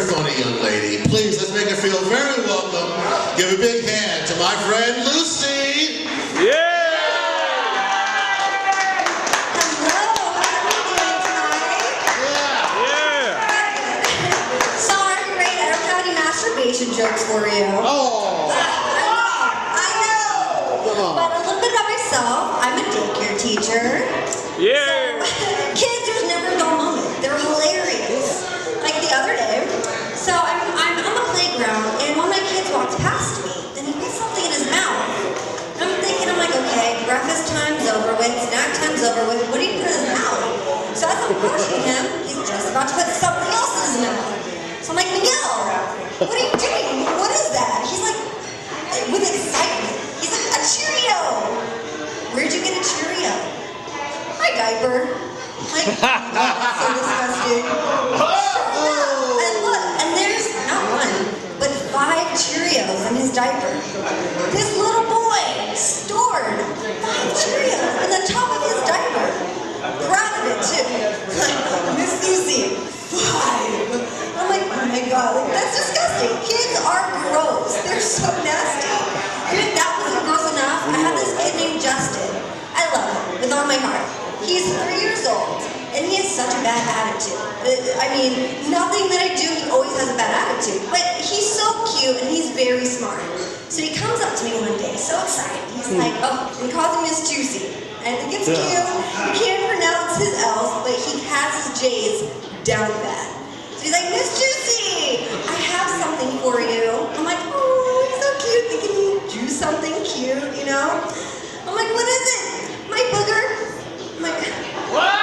funny young lady. Please, let's make her feel very welcome. Give a big hand to my friend Lucy. Yeah! Jokes for you. Oh! I know. But a little bit about myself. I'm a daycare teacher. Yeah. So, kids, there's never a dull moment. They're hilarious. Like the other day. So I'm on the playground and one of my kids walks past me and he puts something in his mouth. And I'm thinking, okay, breakfast time's over with, snack time's over with. What did he put in his mouth? So as I'm approaching him, he's just about to put something else in his mouth. So I'm like, Miguel, what are you doing? What is that? He's like, with excitement. He's like, a Cheerio. Where'd you get a Cheerio? My diaper. Like, oh, that's so disgusting. And look, and there's not one, but 5 Cheerios in his diaper. This little boy stored 5 Cheerios in the top of his diaper. Proud of it, too. Miss Lucy, 5. I'm like, oh my god, like, that's disgusting. Kids are gross. They're so nasty. And if that wasn't gross enough, I have this kid named Justin. I love him with all my heart. He's 3 years old, and he has such a bad attitude. I mean, nothing that I do, he always has a bad attitude. But he's so cute, and he's very smart. So he comes up to me one day, so excited. He's like, oh, he calls him Miss Juicy. I think it's cute. He can't pronounce his L's, but he has his J's down bad. So he's like, Miss Juicy, I have something for you. I'm like, oh, he's so cute. Thinking he drew something cute, you know? I'm like, what is it? My booger? I'm like, what?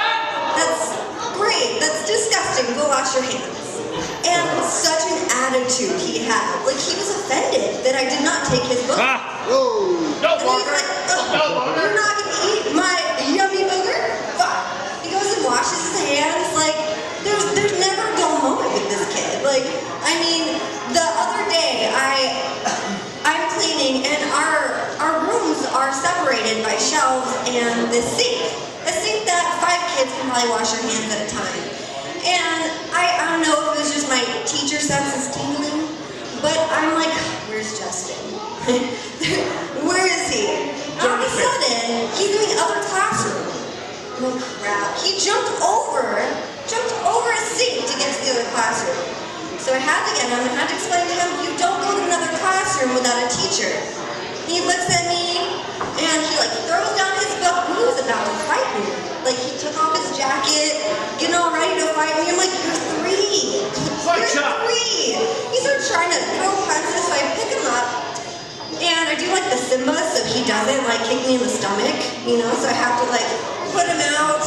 That's great. That's disgusting. Go wash your hands. And such an attitude he had. Like, he was offended that I did not take his booger. Oh. No booger. Like, oh, you're not going to eat my yummy booger? Fuck. He goes and washes his hands. Like, there's never a dull moment with this kid. Like, I mean, the other day I'm cleaning and our rooms are separated by shelves and this sink. A sink that 5 kids can probably wash their hands at a time. And I don't know if it was just my teacher senses tingling, but I'm like, where's Justin? Where is he? All of a sudden, he's in the other classroom. Oh crap. He jumped over a sink to get to the other classroom. So I had to get him and had to explain to him, you don't go to another classroom without a teacher. He looks at me and he like throws down his book and he was about to fight me. Like he took off his jacket, getting all ready to fight me. I'm like, you're 3. You're 3. He started trying to throw punches, so I pick him up and I do like the Simba so he doesn't like kick me in the stomach, you know, so I have to like put him out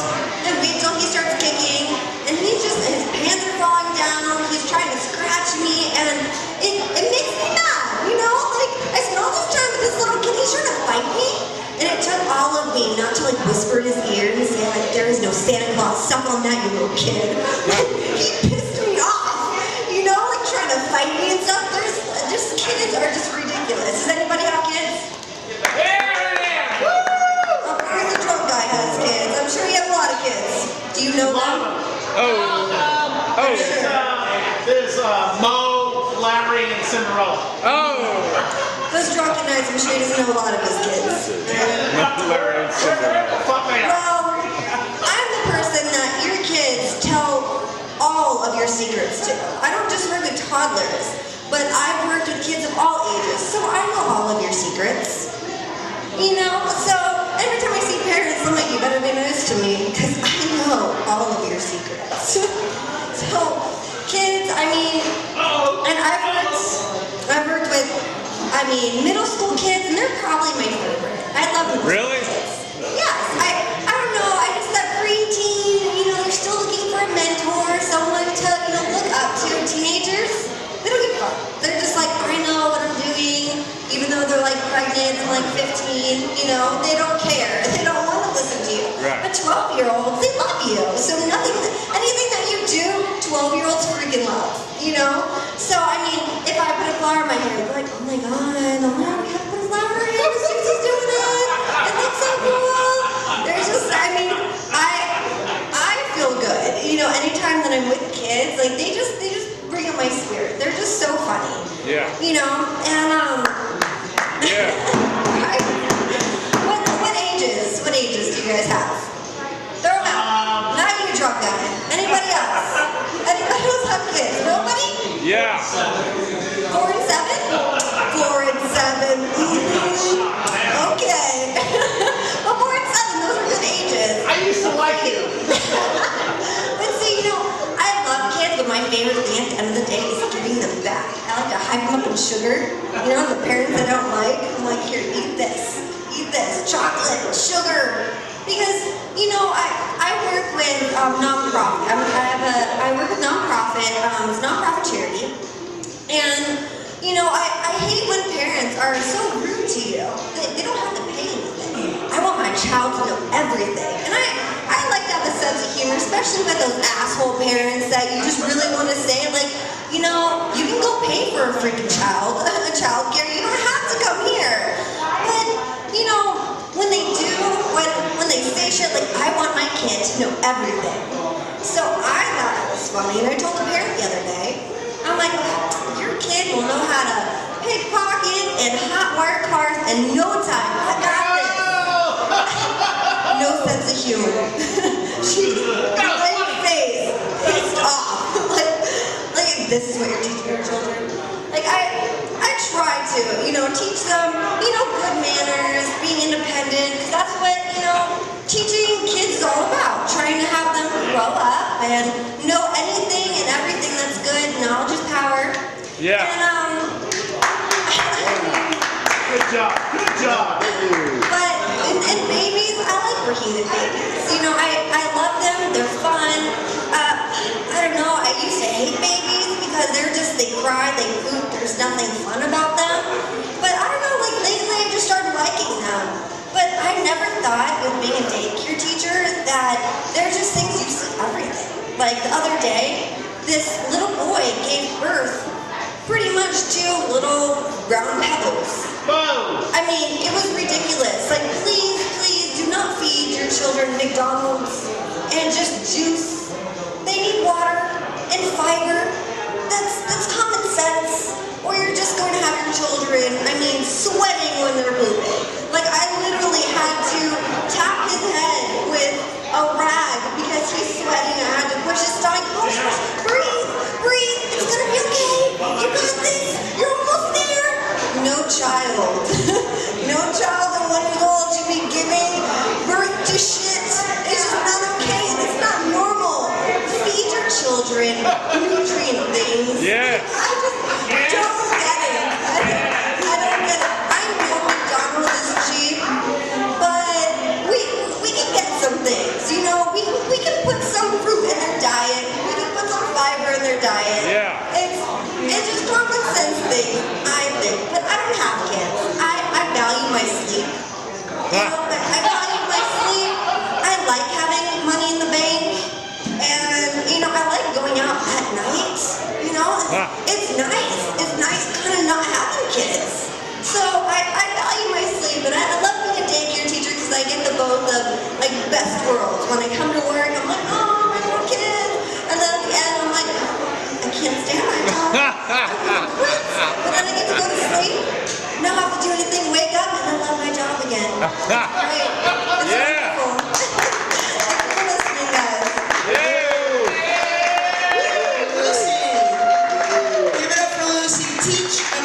and wait till he starts kicking and his pants are falling down, he's trying to scratch me and it makes me mad, you know, like I spent all this time with this little kid, he's trying to fight me and it took all of me not to like whisper in his ear and say like there is no Santa Claus, suck on that you little kid. He pissed me off, you know, like trying to fight me and stuff. Just kids are just ridiculous. Does anybody have kids? Where's the drunk guy has kids? I'm sure you have a lot of kids. Do you know them? There's Mo, Larry, and Cinderella. Those drunken nights, I'm sure he doesn't know a lot of his kids. Larry and Cinderella. Well, I'm the person that your kids tell all of your secrets to. I don't just work with toddlers, but I've worked with kids of all ages, so I know all of your secrets. You know, so every time I see parents, I'm like, you better be nice to me, because I know all of your secrets. So, kids, I mean, and I've worked with, middle school kids, and they're probably my favorite. I love middle school kids. Yes, I don't know, I just that preteen, you know, they're still looking for a mentor, someone to, you know, look up to. Teenagers, they don't give a fuck. They're just like, I know what I'm doing, even though they're like pregnant and like 15, you know, they don't care. They don't want to listen to you. Right. But 12-year-olds, they love you. So anything that you do, 12-year-olds freaking love, you know? So, I mean, if I put a flower in my hair, they're like, oh my god, we have to put a flower in here, Miss Susie's doing it. It looks so cool. There's just, I feel good. You know, anytime that I'm with kids, like, they just bring up my spirit. They're just so funny. Yeah. You know, and Yeah. what ages do you guys have? Throw them out. Not you, drunk guy. Anybody else? Anybody else have kids? Nobody? Yeah. 4 and 7? 4 and 7. Okay. Well, 4 and 7, those are good ages. I used to like you. But see, you know, I love kids, but my favorite thing at the end of the day is giving them back. I like to hype them up in sugar. You know, the parents I don't like, I'm like, here, eat this, chocolate, sugar. Because, you know, I work with nonprofit. I work with nonprofit, it's a nonprofit charity. And, you know, I hate when parents are so rude to you. They don't have to pay anything. I want my child to know everything. And I like to have a sense of humor, especially with those asshole parents that you just really want to say, like, you know, you can go pay for a freaking child care. You don't have to come here. But, you know, when they do, when they say shit like, I want my kid to know everything. So I thought it was funny, and I told the parent the other day, I'm like, your kid will know how to pickpocket and hotwire cars in no time. I got this. No sense of humor. She's like face, pissed off. like this is what you're teaching your children. Like I try to, you know, teach them, you know, good manners, being independent. 'Cause that's what, you know, teaching kids is all about. Trying to have them grow up and know anything and everything that's good. Knowledge is power. Yeah. And Good job. Good job. but and babies, I like working with babies. You know, I love them. They're fun. I don't know. I used to hate babies because they cry, they poop. There's nothing fun about them. But I don't know. Like lately, I just started liking them. But I never thought with being a daycare teacher that there's just things you see everything. Like the other day, this little boy gave birth pretty much to little brown pebbles. Boom. I mean, it was ridiculous. Like, please do not feed your children McDonald's and just juice. They need water and fiber. That's common sense. Or you're just going to have your children, I mean, sweating when they're pooping. Like, I literally had to tap his head with a rag because he's sweating. I had to push his stomach. Breathe. It's gonna be okay. You got this. You're almost there. No child at 1 year old should be giving birth to shit. It's just not okay. It's not normal. Feed your children nutrient things. Yes. I just don't get it. I don't get it. I know McDonald's is cheap, but we can get some things. You know, we can put some fruit in their diet. We can put some fiber in their diet. Yeah. It's just common sense thing, I think. But I don't have kids. I value my sleep. You know, I value my sleep. I like having money in the bank. And, you know, I like going out at night. You know, it's nice. It's nice kind of not having kids. So I value my sleep. And I love being a daycare teacher because I get the both of, like, best worlds. When I come to work, I'm like, oh, my little kid. And then at the end, I'm like, I can't stand my job. But then I get to go to sleep, not have to do anything, wake up, and I love my job again. It's great. It's Yeah. wonderful. Thanks for listening, guys. Yeah. Lucy! Give it up for Lucy. Teach